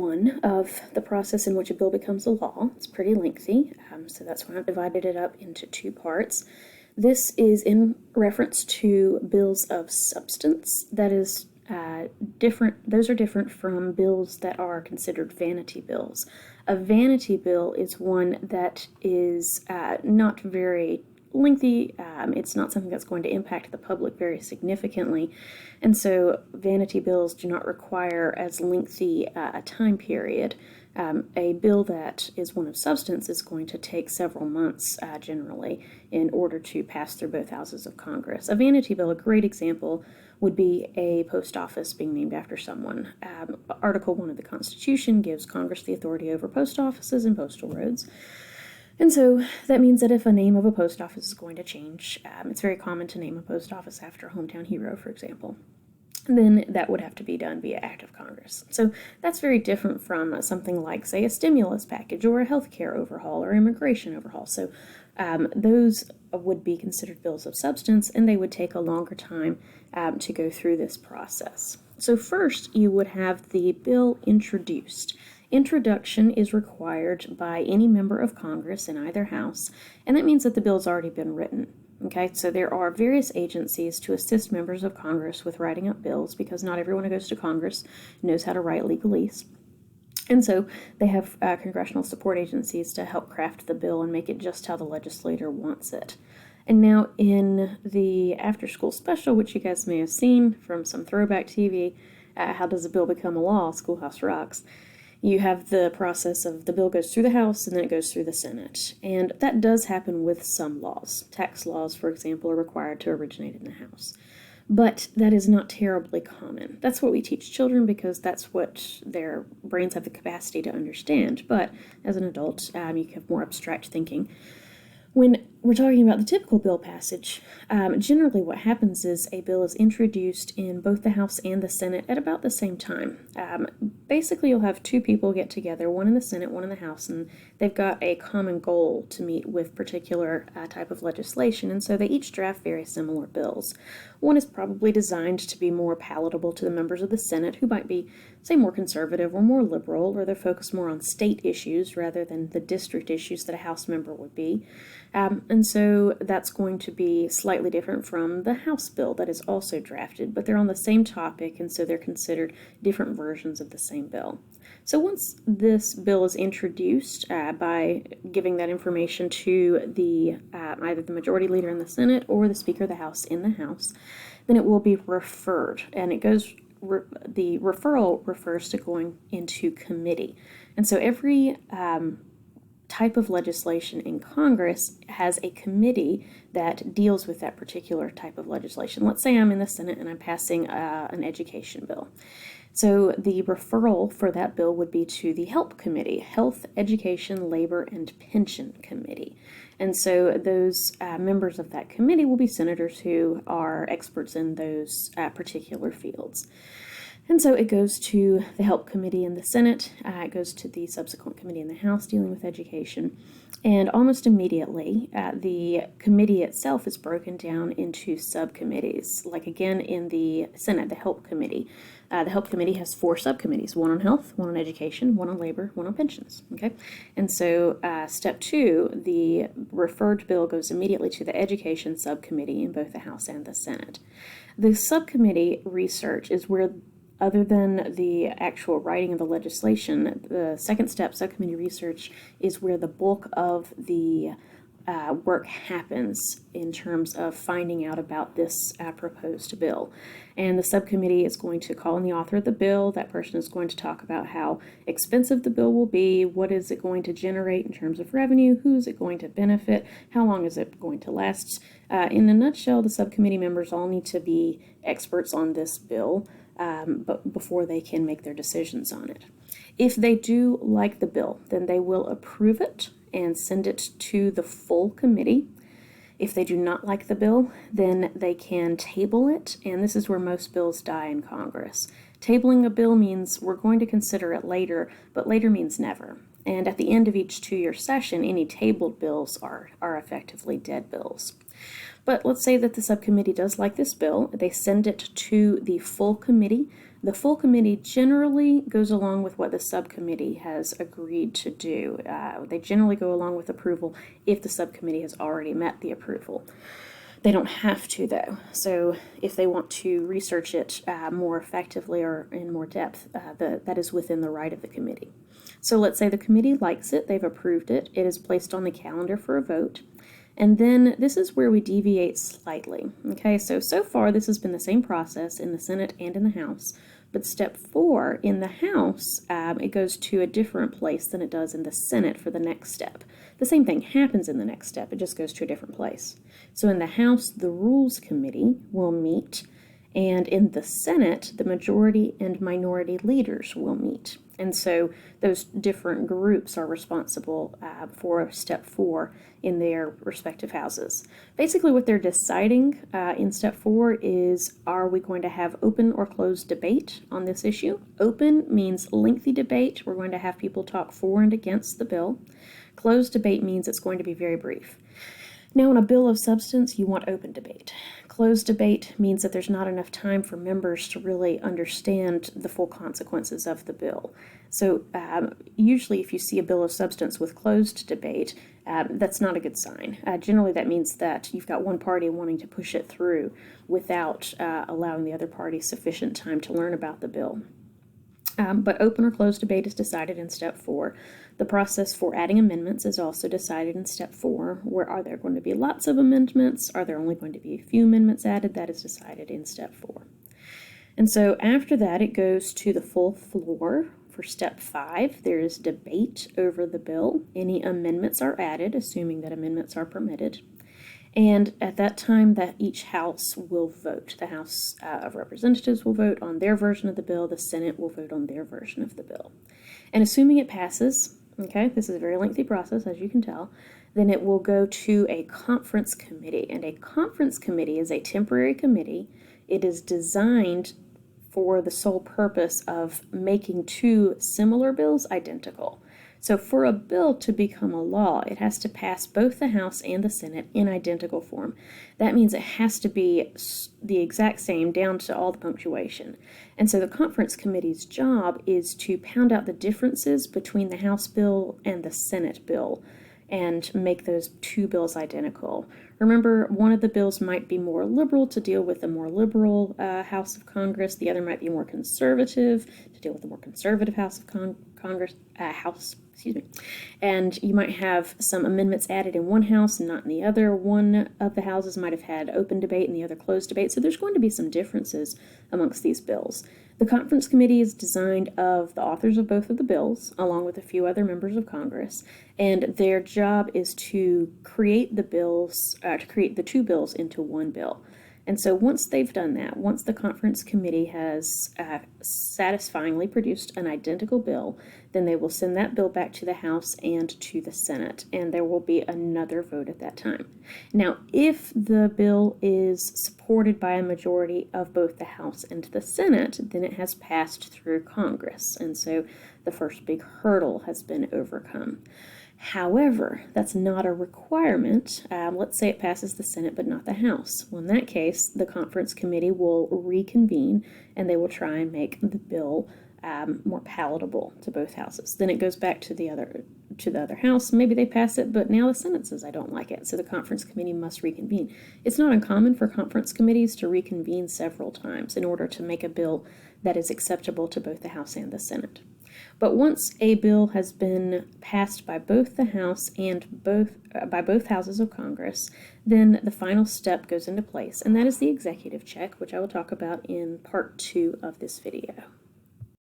One of the process in which a bill becomes a law. It's pretty lengthy, so that's why I've divided it up into two parts. This is in reference to bills of substance. That is different. Those are different from bills that are considered vanity bills. A vanity bill is one that is not very lengthy. It's not something that's going to impact the public very significantly, and so vanity bills do not require as lengthy a time period. A bill that is one of substance is going to take several months generally in order to pass through both houses of Congress. A vanity bill, a great example, would be a post office being named after someone. Article 1 of the Constitution gives Congress the authority over post offices and postal roads. And so that means that if a name of a post office is going to change, it's very common to name a post office after a hometown hero, for example, then that would have to be done via act of Congress. So that's very different from something like, say, a stimulus package or a healthcare overhaul or immigration overhaul. So those would be considered bills of substance, and they would take a longer time to go through this process. So first, you would have the bill introduced. Introduction is required by any member of Congress in either house, and that means that the bill's already been written. Okay, so there are various agencies to assist members of Congress with writing up bills, because not everyone who goes to Congress knows how to write legalese. And so they have congressional support agencies to help craft the bill and make it just how the legislator wants it. And now in the after school special, which you guys may have seen from some throwback TV, How Does a Bill Become a Law? Schoolhouse Rocks. You have the process of the bill goes through the House and then it goes through the Senate. And that does happen with some laws. Tax laws, for example, are required to originate in the House. But that is not terribly common. That's what we teach children because that's what their brains have the capacity to understand. But as an adult, you have more abstract thinking. When we're talking about the typical bill passage, generally what happens is a bill is introduced in both the House and the Senate at about the same time. Basically, you'll have two people get together, one in the Senate, one in the House, and they've got a common goal to meet with particular type of legislation, and so they each draft very similar bills. One is probably designed to be more palatable to the members of the Senate, who might be, say, more conservative or more liberal, or they're focused more on state issues rather than the district issues that a House member would be. And so that's going to be slightly different from the House bill that is also drafted, but they're on the same topic, and so they're considered different versions of the same bill. So once this bill is introduced by giving that information to the either the majority leader in the Senate or the Speaker of the House in the House, then it will be referred, and it goes. The referral refers to going into committee, and so every type of legislation in Congress has a committee that deals with that particular type of legislation. Let's say I'm in the Senate and I'm passing an education bill. So the referral for that bill would be to the HELP Committee, Health, Education, Labor, and Pension Committee. And so those members of that committee will be senators who are experts in those particular fields. And so it goes to the HELP Committee in the Senate, it goes to the subsequent committee in the House dealing with education, and almost immediately the committee itself is broken down into subcommittees. Like again in the Senate, the HELP Committee. The HELP Committee has 4 subcommittees, one on health, one on education, one on labor, one on pensions, okay? And so step 2, the referred bill goes immediately to the education subcommittee in both the House and the Senate. The subcommittee research is where, other than the actual writing of the legislation, the second step, subcommittee research, is where the bulk of the work happens in terms of finding out about this proposed bill. And the subcommittee is going to call in the author of the bill. That person is going to talk about how expensive the bill will be, what is it going to generate in terms of revenue, who is it going to benefit, how long is it going to last. In a nutshell, the subcommittee members all need to be experts on this bill, but before they can make their decisions on it. If they do like the bill, then they will approve it and send it to the full committee. If they do not like the bill, then they can table it, and this is where most bills die in Congress. Tabling a bill means we're going to consider it later, but later means never. And at the end of each 2-year session, any tabled bills are effectively dead bills. But let's say that the subcommittee does like this bill. They send it to the full committee. The full committee generally goes along with what the subcommittee has agreed to do. They generally go along with approval if the subcommittee has already met the approval. They don't have to, though. So if they want to research it more effectively or in more depth, that is within the right of the committee. So let's say the committee likes it, they've approved it, it is placed on the calendar for a vote. And then this is where we deviate slightly. Okay, so far this has been the same process in the Senate and in the House. But step 4, in the House, it goes to a different place than it does in the Senate for the next step. The same thing happens in the next step, it just goes to a different place. So in the House, the Rules Committee will meet, and in the Senate, the majority and minority leaders will meet. And so those different groups are responsible for step 4 in their respective houses. Basically what they're deciding in step 4 is, are we going to have open or closed debate on this issue? Open means lengthy debate. We're going to have people talk for and against the bill. Closed debate means it's going to be very brief. Now, in a bill of substance, you want open debate. Closed debate means that there's not enough time for members to really understand the full consequences of the bill. So usually if you see a bill of substance with closed debate, that's not a good sign. Generally that means that you've got one party wanting to push it through without allowing the other party sufficient time to learn about the bill. But open or closed debate is decided in step 4. The process for adding amendments is also decided in step 4. Where are there going to be lots of amendments? Are there only going to be a few amendments added? That is decided in step 4. And so after that, it goes to the full floor. For step 5, there is debate over the bill. Any amendments are added, assuming that amendments are permitted. And at that time, that each house will vote. The House of Representatives will vote on their version of the bill. The Senate will vote on their version of the bill. And assuming it passes, okay, this is a very lengthy process, as you can tell, then it will go to a conference committee. And a conference committee is a temporary committee. It is designed for the sole purpose of making 2 similar bills identical. So for a bill to become a law, it has to pass both the House and the Senate in identical form. That means it has to be the exact same down to all the punctuation. And so the conference committee's job is to pound out the differences between the House bill and the Senate bill and make those 2 bills identical. Remember, one of the bills might be more liberal to deal with the more liberal House of Congress. The other might be more conservative to deal with the more conservative House of Congress. And you might have some amendments added in one house and not in the other. One of the houses might have had open debate and the other closed debate. So there's going to be some differences amongst these bills. The conference committee is designed of the authors of both of the bills, along with a few other members of Congress, and their job is to create the bills, to create the 2 bills into one bill. And so once they've done that, once the conference committee has satisfyingly produced an identical bill, then they will send that bill back to the House and to the Senate, and there will be another vote at that time. Now, if the bill is supported by a majority of both the House and the Senate, then it has passed through Congress, and so the first big hurdle has been overcome. However, that's not a requirement. Let's say it passes the Senate but not the House. Well, in that case, the conference committee will reconvene and they will try and make the bill more palatable to both houses. Then it goes back to the other house. Maybe they pass it, but now the Senate says I don't like it, so the conference committee must reconvene. It's not uncommon for conference committees to reconvene several times in order to make a bill that is acceptable to both the House and the Senate. But once a bill has been passed by both the House and by both houses of Congress, then the final step goes into place, and that is the executive check, which I will talk about in part 2 of this video.